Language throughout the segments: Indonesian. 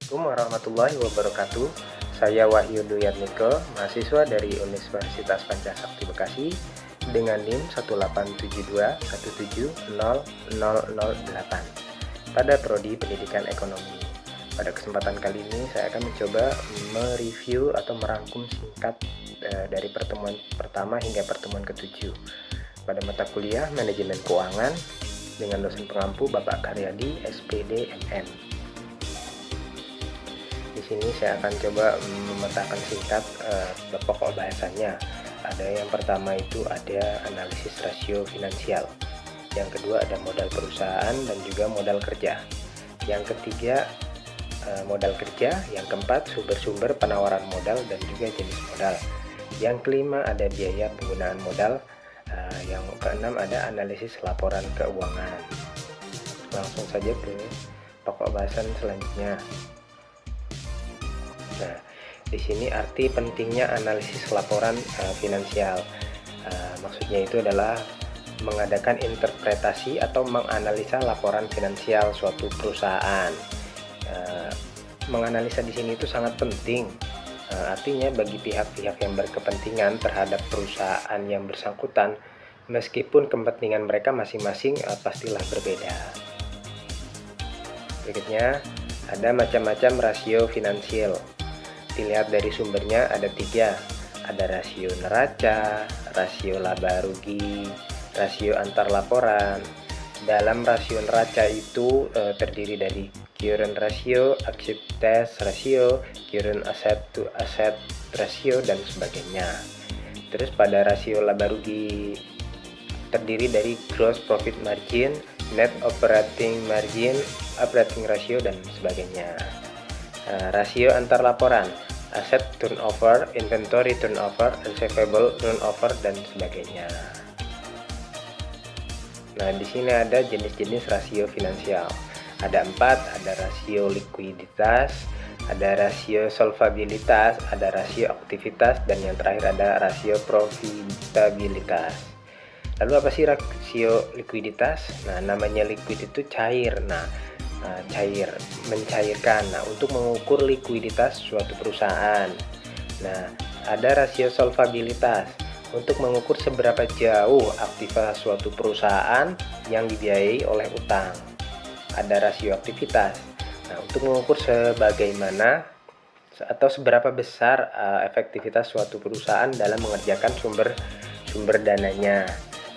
Assalamualaikum warahmatullahi wabarakatuh. Saya Wahyu Duyatmiko, mahasiswa dari Universitas Pancasakti Bekasi dengan NIM 18721700008 pada Prodi Pendidikan Ekonomi. Pada kesempatan kali ini saya akan mencoba mereview atau merangkum singkat dari pertemuan pertama hingga pertemuan ke-7 pada mata kuliah Manajemen Keuangan dengan dosen pengampu Bapak Karyadi, SPD, MM. Di sini saya akan coba memetakan singkat pokok bahasannya. Ada yang pertama itu ada analisis rasio finansial. Yang kedua ada modal perusahaan dan juga modal kerja. Yang ketiga modal kerja. Yang keempat sumber-sumber penawaran modal dan juga jenis modal. Yang kelima ada biaya penggunaan modal. Yang keenam ada analisis laporan keuangan. Langsung saja ke pokok bahasan selanjutnya. Nah, di sini arti pentingnya analisis laporan finansial. Maksudnya itu adalah mengadakan interpretasi atau menganalisa laporan finansial suatu perusahaan. Menganalisa di sini itu sangat penting. Artinya bagi pihak-pihak yang berkepentingan terhadap perusahaan yang bersangkutan, meskipun kepentingan mereka masing-masing pastilah berbeda. Berikutnya ada macam-macam rasio finansial. Dilihat dari sumbernya ada 3, ada rasio neraca, rasio laba rugi, rasio antar laporan. Dalam rasio neraca itu terdiri dari current ratio, acceptance ratio, current asset to asset ratio, dan sebagainya. Terus pada rasio laba rugi terdiri dari gross profit margin, net operating margin, operating ratio, dan sebagainya. Rasio antar laporan, aset turnover, inventory turnover, receivable turnover, dan sebagainya. Nah, di sini ada jenis-jenis rasio finansial. Ada 4, ada rasio likuiditas, ada rasio solvabilitas, ada rasio aktivitas, dan yang terakhir ada rasio profitabilitas. Lalu apa sih rasio likuiditas? Nah, namanya liquid itu cair. Cair, mencairkan. Nah, untuk mengukur likuiditas suatu perusahaan. Nah, ada rasio solvabilitas untuk mengukur seberapa jauh aktivitas suatu perusahaan yang dibiayai oleh utang. Ada rasio aktivitas. Nah, untuk mengukur sebagaimana atau seberapa besar efektivitas suatu perusahaan dalam mengerjakan sumber dananya.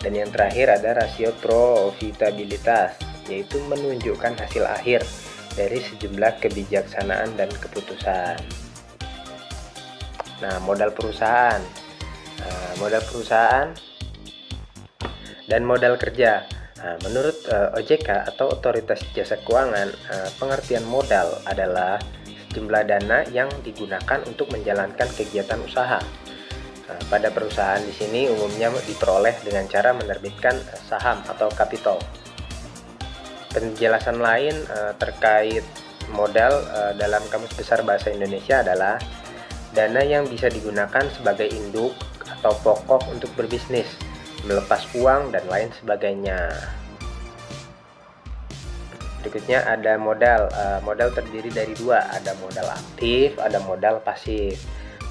Dan yang terakhir ada rasio profitabilitas, yaitu menunjukkan hasil akhir dari sejumlah kebijaksanaan dan keputusan. Nah, modal perusahaan dan modal kerja. Nah, menurut OJK atau Otoritas Jasa Keuangan, pengertian modal adalah sejumlah dana yang digunakan untuk menjalankan kegiatan usaha. Pada perusahaan di sini umumnya diperoleh dengan cara menerbitkan saham atau kapital. Penjelasan lain terkait modal dalam Kamus Besar Bahasa Indonesia adalah dana yang bisa digunakan sebagai induk atau pokok untuk berbisnis, melepas uang, dan lain sebagainya. Berikutnya ada modal. Modal terdiri dari 2, ada modal aktif, ada modal pasif.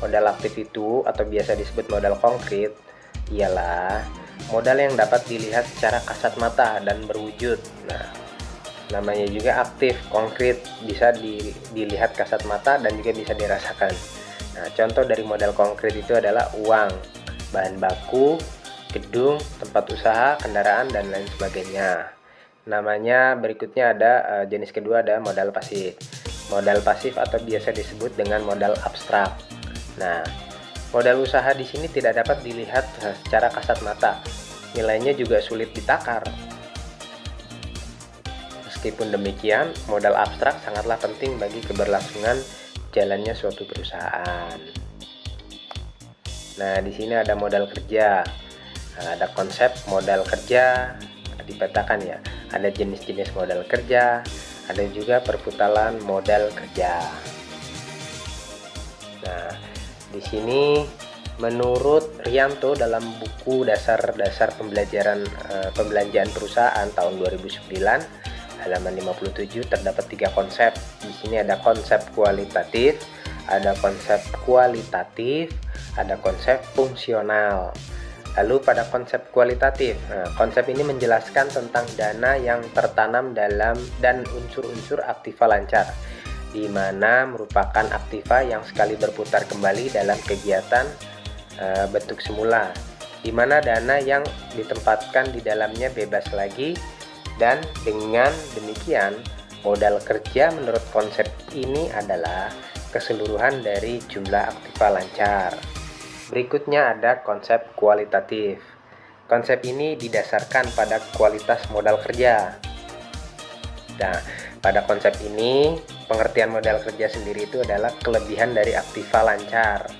Modal aktif itu atau biasa disebut modal konkret ialah modal yang dapat dilihat secara kasat mata dan berwujud. Nah, namanya juga aktif, konkret, bisa dilihat kasat mata dan juga bisa dirasakan. Nah, contoh dari modal konkret itu adalah uang, bahan baku, gedung, tempat usaha, kendaraan, dan lain sebagainya. Namanya berikutnya ada jenis kedua ada modal pasif. Modal pasif atau biasa disebut dengan modal abstrak. Nah, modal usaha di sini tidak dapat dilihat secara kasat mata. Nilainya juga sulit ditakar. Meskipun demikian, modal abstrak sangatlah penting bagi keberlangsungan jalannya suatu perusahaan. Nah, di sini ada modal kerja. Ada konsep modal kerja dipetakan ya. Ada jenis-jenis modal kerja, ada juga perputaran modal kerja. Nah, di sini menurut Rianto dalam buku dasar pembelajaran pembelanjaan perusahaan tahun 2009 halaman 57 terdapat 3 konsep. Di sini ada konsep kualitatif, ada konsep kualitatif, ada konsep fungsional. Lalu pada konsep kualitatif, konsep ini menjelaskan tentang dana yang tertanam dalam dan unsur-unsur aktiva lancar, di mana merupakan aktiva yang sekali berputar kembali dalam kegiatan bentuk semula, di mana dana yang ditempatkan di dalamnya bebas lagi, dan dengan demikian modal kerja menurut konsep ini adalah keseluruhan dari jumlah aktiva lancar. Berikutnya ada konsep kualitatif. Konsep ini didasarkan pada kualitas modal kerja. Nah, pada konsep ini, pengertian modal kerja sendiri itu adalah kelebihan dari aktiva lancar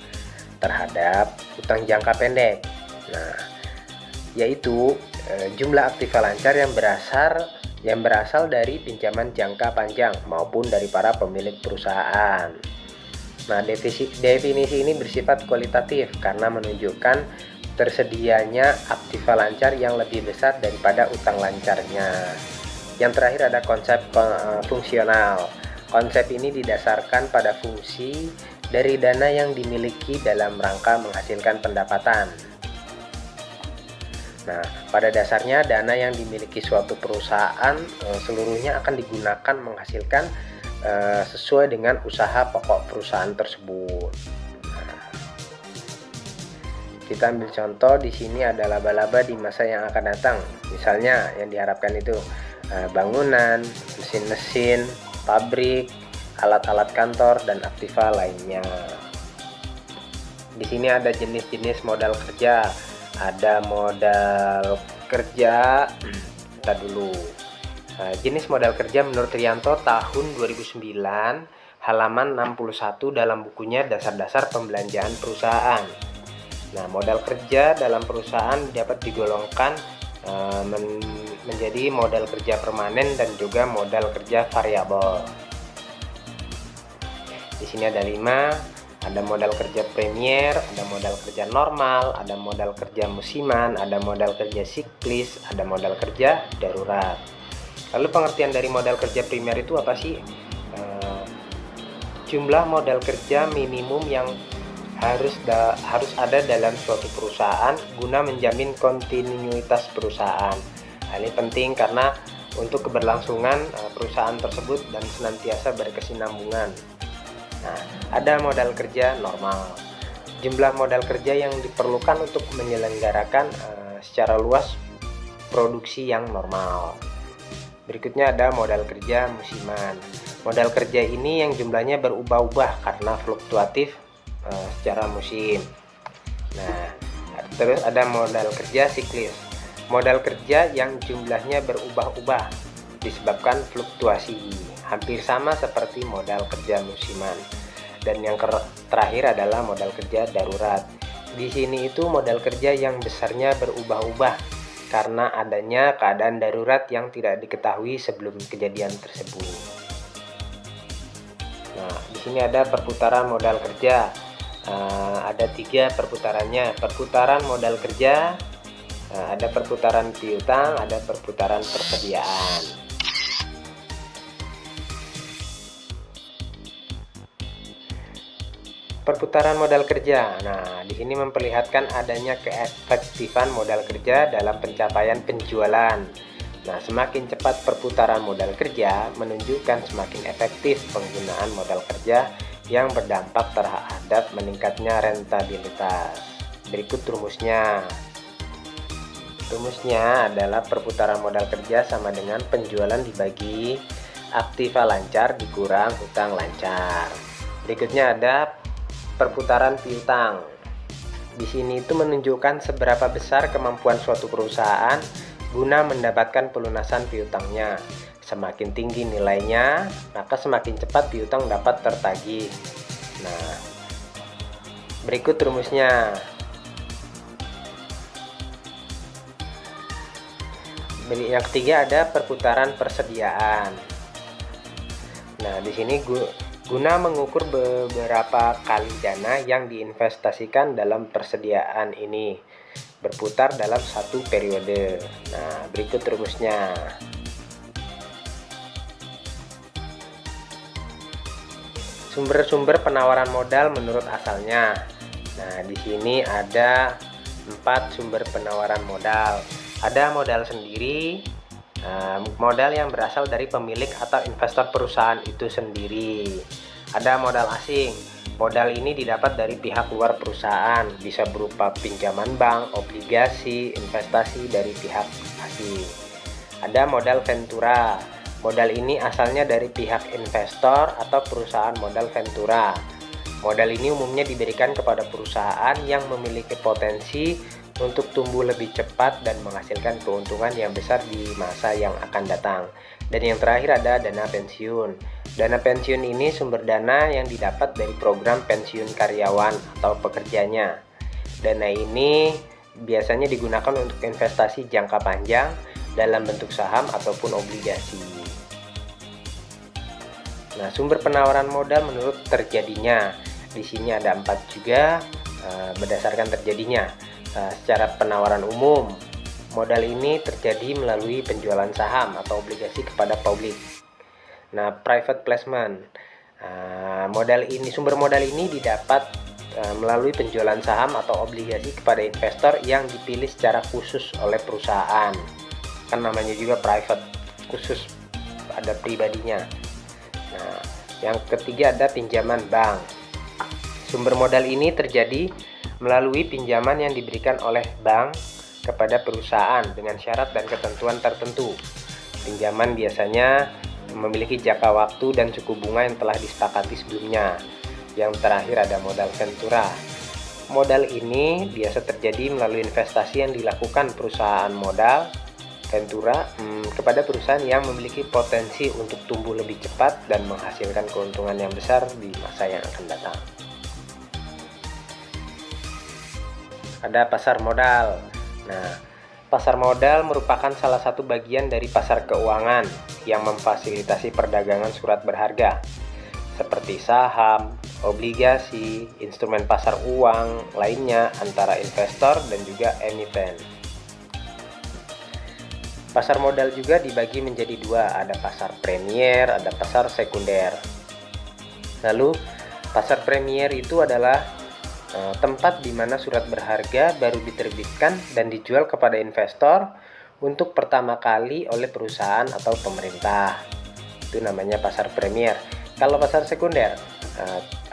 terhadap utang jangka pendek. Nah, yaitu jumlah aktiva lancar yang berasal dari pinjaman jangka panjang maupun dari para pemilik perusahaan. Nah, definisi ini bersifat kualitatif karena menunjukkan tersedianya aktiva lancar yang lebih besar daripada utang lancarnya. Yang terakhir ada konsep fungsional. Konsep ini didasarkan pada fungsi dari dana yang dimiliki dalam rangka menghasilkan pendapatan. Nah, pada dasarnya dana yang dimiliki suatu perusahaan seluruhnya akan digunakan menghasilkan sesuai dengan usaha pokok perusahaan tersebut. Nah, kita ambil contoh di sini ada laba-laba di masa yang akan datang. Misalnya yang diharapkan itu bangunan, mesin-mesin, pabrik, alat-alat kantor dan aktiva lainnya. Di sini ada jenis-jenis modal kerja. Ada modal kerja, kita dulu. Jenis modal kerja menurut Rianto tahun 2009 halaman 61 dalam bukunya Dasar-Dasar Pembelanjaan Perusahaan. Nah, modal kerja dalam perusahaan dapat digolongkan menjadi modal kerja permanen dan juga modal kerja variabel. Di sini ada 5. Ada modal kerja premier, ada modal kerja normal, ada modal kerja musiman, ada modal kerja siklis, ada modal kerja darurat. Lalu pengertian dari modal kerja primer itu apa sih? Jumlah modal kerja minimum yang harus ada dalam suatu perusahaan guna menjamin kontinuitas perusahaan. Hal ini penting karena untuk keberlangsungan perusahaan tersebut dan senantiasa berkesinambungan. Nah, ada modal kerja normal. Jumlah modal kerja yang diperlukan untuk menyelenggarakan secara luas produksi yang normal. Berikutnya ada modal kerja musiman. Modal kerja ini yang jumlahnya berubah-ubah karena fluktuatif secara musim. Nah, terus ada modal kerja siklis. Modal kerja yang jumlahnya berubah-ubah disebabkan fluktuasi, hampir sama seperti modal kerja musiman. Dan yang terakhir adalah modal kerja darurat. Di sini itu modal kerja yang besarnya berubah-ubah karena adanya keadaan darurat yang tidak diketahui sebelum kejadian tersebut. Nah, di sini ada perputaran modal kerja. Ada 3 perputarannya. Perputaran modal kerja, ada perputaran piutang, ada perputaran persediaan. Perputaran modal kerja. Nah, di sini memperlihatkan adanya keefektifan modal kerja dalam pencapaian penjualan. Nah, semakin cepat perputaran modal kerja menunjukkan semakin efektif penggunaan modal kerja yang berdampak terhadap meningkatnya rentabilitas. Berikut rumusnya. Rumusnya adalah perputaran modal kerja sama dengan penjualan dibagi aktiva lancar dikurang hutang lancar. Berikutnya ada perputaran piutang. Di sini itu menunjukkan seberapa besar kemampuan suatu perusahaan guna mendapatkan pelunasan piutangnya. Semakin tinggi nilainya, maka semakin cepat piutang dapat tertagih. Nah, berikut rumusnya. Yang ketiga ada perputaran persediaan. Nah, di sini guna mengukur beberapa kali dana yang diinvestasikan dalam persediaan ini berputar dalam satu periode. Nah, berikut rumusnya. Sumber-sumber penawaran modal menurut asalnya. Nah, di sini ada 4 sumber penawaran modal. Ada modal sendiri, modal yang berasal dari pemilik atau investor perusahaan itu sendiri. Ada modal asing. Modal ini didapat dari pihak luar perusahaan, bisa berupa pinjaman bank, obligasi, investasi dari pihak asing. Ada modal ventura. Modal ini asalnya dari pihak investor atau perusahaan modal ventura. Modal ini umumnya diberikan kepada perusahaan yang memiliki potensi untuk tumbuh lebih cepat dan menghasilkan keuntungan yang besar di masa yang akan datang. Dan yang terakhir ada dana pensiun. Dana pensiun ini sumber dana yang didapat dari program pensiun karyawan atau pekerjanya. Dana ini biasanya digunakan untuk investasi jangka panjang dalam bentuk saham ataupun obligasi. Nah, sumber penawaran modal menurut terjadinya. Di sini ada 4 juga berdasarkan terjadinya. Secara penawaran umum, modal ini terjadi melalui penjualan saham atau obligasi kepada publik. Nah, private placement, sumber modal ini didapat melalui penjualan saham atau obligasi kepada investor yang dipilih secara khusus oleh perusahaan. Kan namanya juga private, khusus ada pribadinya. Nah, yang ketiga ada pinjaman bank. Sumber modal ini terjadi melalui pinjaman yang diberikan oleh bank kepada perusahaan dengan syarat dan ketentuan tertentu. Pinjaman biasanya memiliki jangka waktu dan suku bunga yang telah disepakati sebelumnya. Yang terakhir ada modal ventura. Modal ini biasa terjadi melalui investasi yang dilakukan perusahaan modal ventura kepada perusahaan yang memiliki potensi untuk tumbuh lebih cepat dan menghasilkan keuntungan yang besar di masa yang akan datang. Ada pasar modal. Nah, pasar modal merupakan salah satu bagian dari pasar keuangan yang memfasilitasi perdagangan surat berharga seperti saham, obligasi, instrumen pasar uang lainnya antara investor dan juga emiten. Pasar modal juga dibagi menjadi 2, ada pasar premier, ada pasar sekunder. Lalu, pasar premier itu adalah tempat di mana surat berharga baru diterbitkan dan dijual kepada investor untuk pertama kali oleh perusahaan atau pemerintah. Itu namanya pasar premier. Kalau pasar sekunder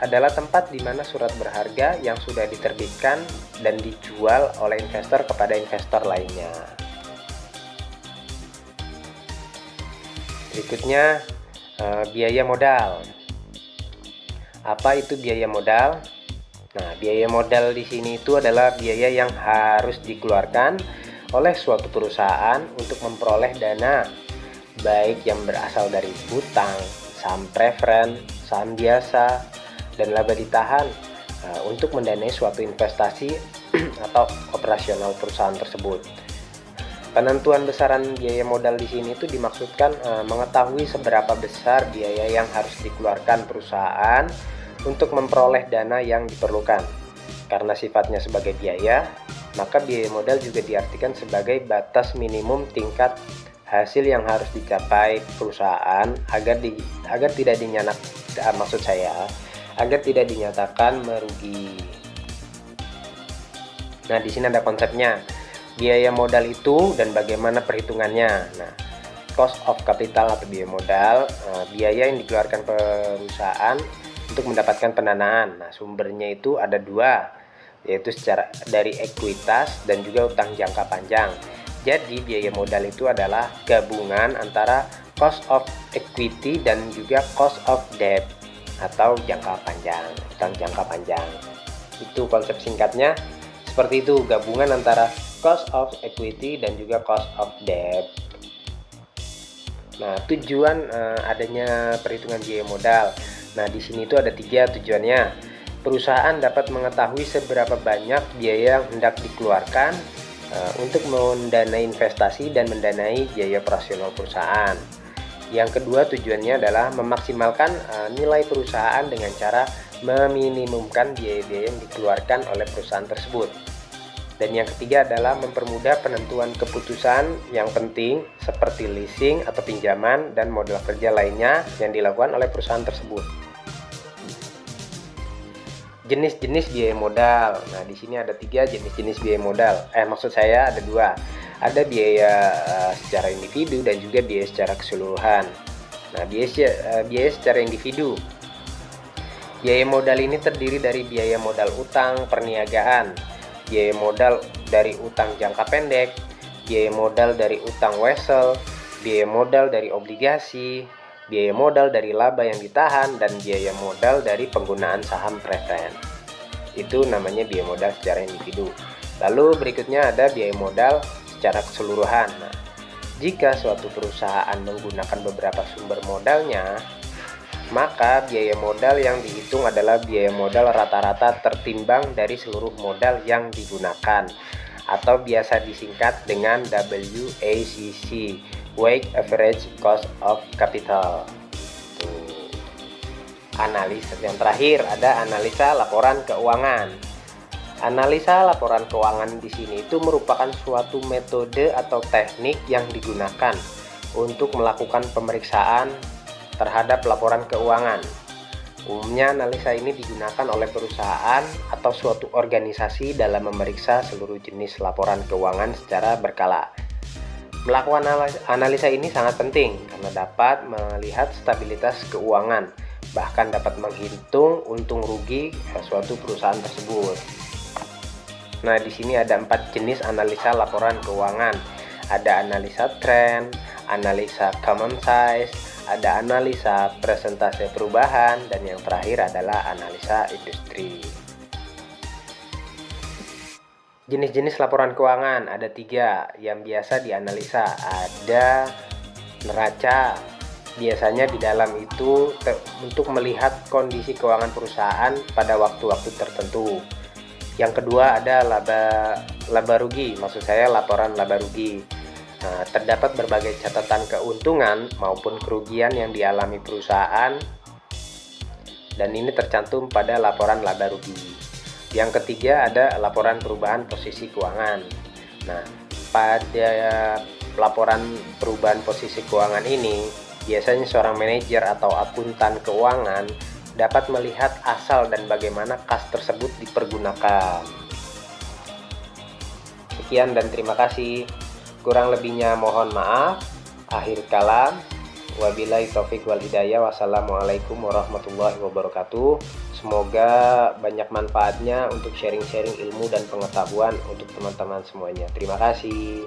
adalah tempat di mana surat berharga yang sudah diterbitkan dan dijual oleh investor kepada investor lainnya. Berikutnya, biaya modal. Apa itu biaya modal? Nah, biaya modal di sini itu adalah biaya yang harus dikeluarkan oleh suatu perusahaan untuk memperoleh dana, baik yang berasal dari hutang, saham preferen, saham biasa, dan laba ditahan untuk mendanai suatu investasi atau operasional perusahaan tersebut. Penentuan besaran biaya modal di sini itu dimaksudkan mengetahui seberapa besar biaya yang harus dikeluarkan perusahaan untuk memperoleh dana yang diperlukan. Karena sifatnya sebagai biaya, maka biaya modal juga diartikan sebagai batas minimum tingkat hasil yang harus dicapai perusahaan agar tidak dinyatakan merugi. Nah, di sini ada konsepnya. Biaya modal itu dan bagaimana perhitungannya. Nah, cost of capital atau biaya modal, biaya yang dikeluarkan perusahaan untuk mendapatkan pendanaan. Nah, sumbernya itu ada 2, yaitu secara dari ekuitas dan juga utang jangka panjang. Jadi biaya modal itu adalah gabungan antara cost of equity dan juga cost of debt atau jangka panjang, utang jangka panjang. Itu konsep singkatnya. Seperti itu, gabungan antara cost of equity dan juga cost of debt. Nah, tujuan adanya perhitungan biaya modal. Nah, di sini itu ada 3 tujuannya. Perusahaan dapat mengetahui seberapa banyak biaya yang hendak dikeluarkan untuk mendanai investasi dan mendanai biaya operasional perusahaan. Yang kedua tujuannya adalah memaksimalkan nilai perusahaan dengan cara meminimumkan biaya-biaya yang dikeluarkan oleh perusahaan tersebut. Dan yang ketiga adalah mempermudah penentuan keputusan yang penting seperti leasing atau pinjaman dan modal kerja lainnya yang dilakukan oleh perusahaan tersebut. Jenis-jenis biaya modal. Nah, di sini ada 3 jenis-jenis biaya modal. Maksud saya ada 2. Ada biaya secara individu dan juga biaya secara keseluruhan. Nah, biaya secara individu. Biaya modal ini terdiri dari biaya modal utang perniagaan, biaya modal dari utang jangka pendek, biaya modal dari utang wesel, biaya modal dari obligasi, biaya modal dari laba yang ditahan, dan biaya modal dari penggunaan saham preferen. Itu namanya biaya modal secara individu. Lalu berikutnya ada biaya modal secara keseluruhan. Nah, jika suatu perusahaan menggunakan beberapa sumber modalnya, maka biaya modal yang dihitung adalah biaya modal rata-rata tertimbang dari seluruh modal yang digunakan, atau biasa disingkat dengan WACC, Weighted Average Cost of Capital. Analisa yang terakhir ada analisa laporan keuangan. Analisa laporan keuangan di sini itu merupakan suatu metode atau teknik yang digunakan untuk melakukan pemeriksaan terhadap laporan keuangan. Umumnya analisa ini digunakan oleh perusahaan atau suatu organisasi dalam memeriksa seluruh jenis laporan keuangan secara berkala. Melakukan analisa ini sangat penting karena dapat melihat stabilitas keuangan, bahkan dapat menghitung untung rugi suatu perusahaan tersebut. Nah, di sini ada 4 jenis analisa laporan keuangan. Ada analisa trend, analisa common size, ada analisa persentase perubahan, dan yang terakhir adalah analisa industri. Jenis-jenis laporan keuangan ada 3 yang biasa dianalisa. Ada neraca, biasanya di dalam itu untuk melihat kondisi keuangan perusahaan pada waktu-waktu tertentu. Yang kedua ada laba rugi, maksud saya laporan laba rugi. Nah, terdapat berbagai catatan keuntungan maupun kerugian yang dialami perusahaan, dan ini tercantum pada laporan laba rugi. Yang ketiga ada laporan perubahan posisi keuangan. Nah, pada laporan perubahan posisi keuangan ini, biasanya seorang manajer atau akuntan keuangan dapat melihat asal dan bagaimana kas tersebut dipergunakan. Sekian dan terima kasih. Kurang lebihnya mohon maaf. Akhir kalam. Wabillahi taufik wal hidayah. Wassalamualaikum warahmatullahi wabarakatuh. Semoga banyak manfaatnya untuk sharing-sharing ilmu dan pengetahuan untuk teman-teman semuanya. Terima kasih.